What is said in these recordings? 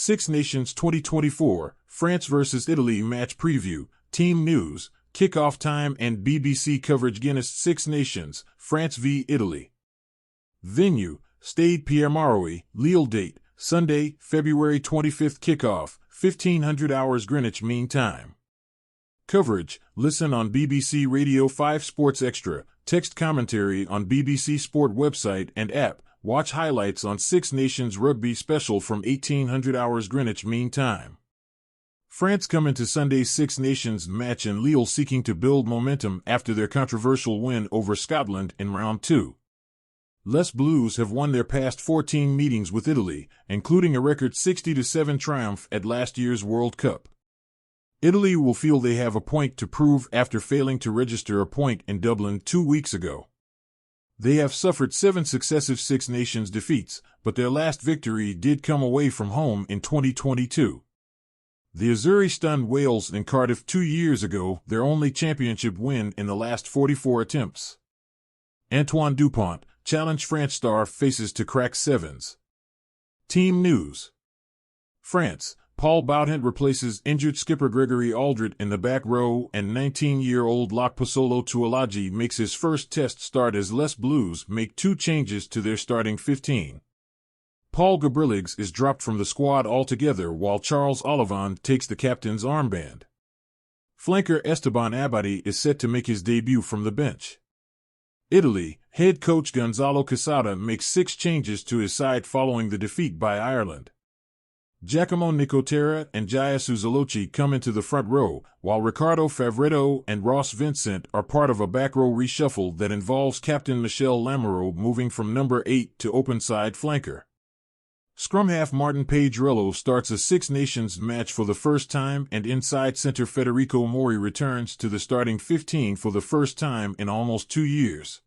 Six Nations 2024, France vs Italy match preview, team news, kickoff time and BBC coverage. Guinness. Six Nations, France v Italy. Venue, Stade Pierre-Mauroy, Lille. Date, Sunday, February 25th. Kickoff, 1500 hours Greenwich Mean Time. Coverage, listen on BBC Radio 5 Sports Extra, text commentary on BBC Sport website and app, watch highlights on Six Nations Rugby Special from 1800 hours Greenwich Mean Time. France come into Sunday's Six Nations match in Lille seeking to build momentum after their controversial win over Scotland in round 2. Les Bleus have won their past 14 meetings with Italy, including a record 60-7 triumph at last year's World Cup. Italy will feel they have a point to prove after failing to register a point in Dublin 2 weeks ago. They have suffered 7 successive Six Nations defeats, but their last victory did come away from home in 2022. The Azzurri stunned Wales in Cardiff 2 years ago, their only championship win in the last 44 attempts. Antoine Dupont, Challenge France star, faces to crack sevens. Team news. France, Paul Boudehent replaces injured skipper Gregory Alldritt in the back row, and 19-year-old lock Posolo Tuilagi makes his first test start as Les Bleus make 2 changes to their starting 15. Paul Gabriligs is dropped from the squad altogether while Charles Olivon takes the captain's armband. Flanker Esteban Abadi is set to make his debut from the bench. Italy, head coach Gonzalo Quesada makes 6 changes to his side following the defeat by Ireland. Giacomo Nicotera and Giacomo Zalochi come into the front row, while Ricardo Favretto and Ross Vincent are part of a back row reshuffle that involves captain Michel Lamoureux moving from number 8 to open side flanker. Scrum half Martin Pedrello starts a Six Nations match for the first time, and inside center Federico Mori returns to the starting 15 for the first time in almost 2 years.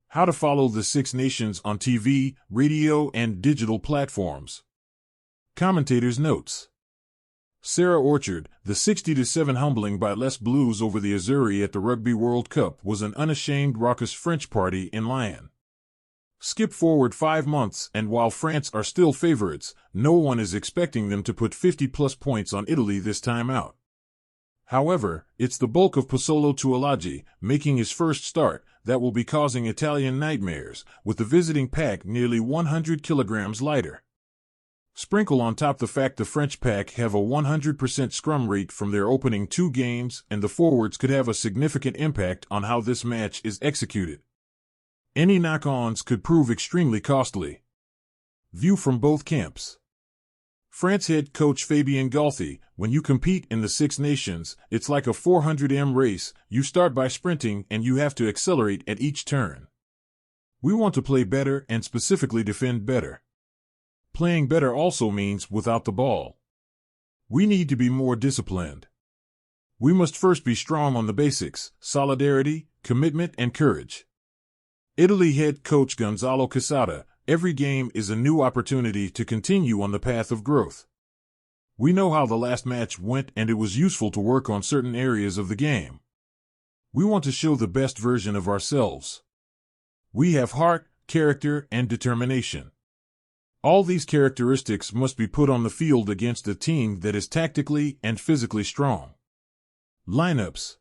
How to follow the Six Nations on TV, radio, and digital platforms. Commentators' notes. Sarah Orchard, the 60-7 humbling by Les Bleus over the Azzurri at the Rugby World Cup was an unashamed raucous French party in Lyon. Skip forward 5 months and while France are still favorites, no one is expecting them to put 50-plus points on Italy this time out. However, it's the bulk of Posolo Tuilagi, making his first start, that will be causing Italian nightmares, with the visiting pack nearly 100 kilograms lighter. Sprinkle on top the fact the French pack have a 100% scrum rate from their opening 2 games, and the forwards could have a significant impact on how this match is executed. Any knock-ons could prove extremely costly. View from both camps. France head coach Fabien Galthy, when you compete in the Six Nations, it's like a 400m race. You start by sprinting and you have to accelerate at each turn. We want to play better and specifically defend better. Playing better also means without the ball. We need to be more disciplined. We must first be strong on the basics: solidarity, commitment, and courage. Italy head coach Gonzalo Quesada, every game is a new opportunity to continue on the path of growth. We know how the last match went, and it was useful to work on certain areas of the game. We want to show the best version of ourselves. We have heart, character, and determination. All these characteristics must be put on the field against a team that is tactically and physically strong. Lineups.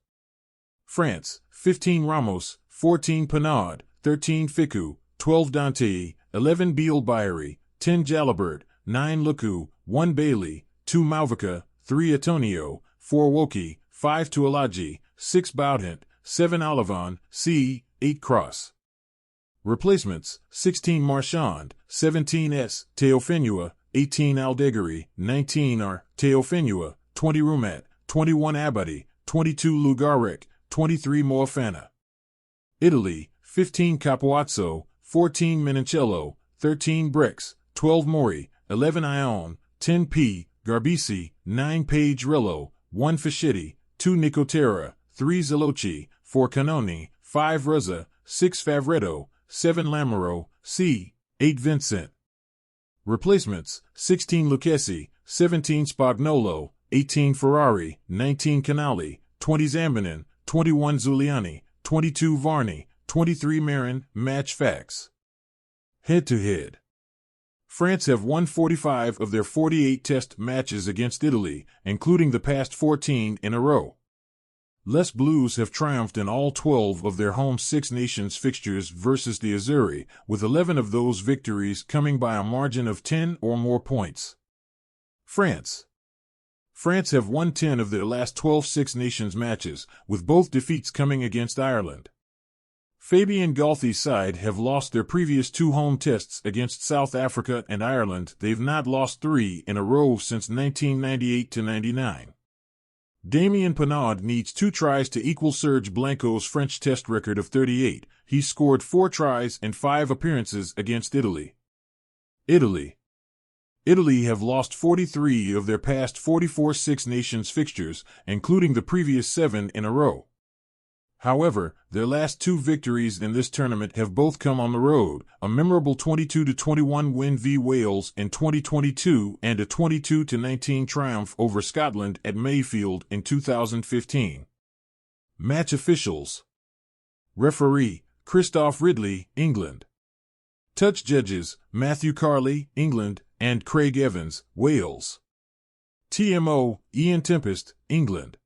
France, 15 Ramos, 14 Pinard, 13 Ficou, 12 Dante, 11 Biel-Bayeri, 10 Jalabert, 9 Luku, 1 Bailey, 2 Malvica, 3 Antonio, 4 Woki, 5 Tuilagi, 6 Boudehent, 7 Olivon, 8 Cross. Replacements: 16 Marchand, 17 S. Teofenua, 18 Aldegheri, 19 R. Teofenua, 20 Rumat, 21 Abadi, 22 Lugarek, 23 Moafana. Italy, 15 Capuazzo, 14 Menincello, 13 Brex, 12 Mori, 11 Ion, 10 P. Garbisi, 9 Pedrello, 1 Fischetti, 2 Nicotera, 3 Zalochi, 4 Canoni, 5 Ruzza, 6 Favretto, 7 Lamoureux, 8 Vincent. Replacements: 16 Lucchesi, 17 Spagnolo, 18 Ferrari, 19 Canali, 20 Zambanin, 21 Zuliani, 22 Varney, 23 Marin. Match facts. Head-to-head. France have won 45 of their 48 test matches against Italy, including the past 14 in a row. Les Bleus have triumphed in all 12 of their home Six Nations fixtures versus the Azzurri, with 11 of those victories coming by a margin of 10 or more points. France have won 10 of their last 12 Six Nations matches, with both defeats coming against Ireland. Fabien Galthi's side have lost their previous 2 home tests against South Africa and Ireland. They've not lost 3 in a row since 1998-99. Damien Penaud needs 2 tries to equal Serge Blanco's French test record of 38. He's scored 4 tries in 5 appearances against Italy. Italy have lost 43 of their past 44 Six Nations fixtures, including the previous 7 in a row. However, their last 2 victories in this tournament have both come on the road, a memorable 22-21 win v Wales in 2022 and a 22-19 triumph over Scotland at Mayfield in 2015. Match officials: referee, Christophe Ridley, England. Touch judges, Matthew Carley, England, and Craig Evans, Wales. TMO, Ian Tempest, England.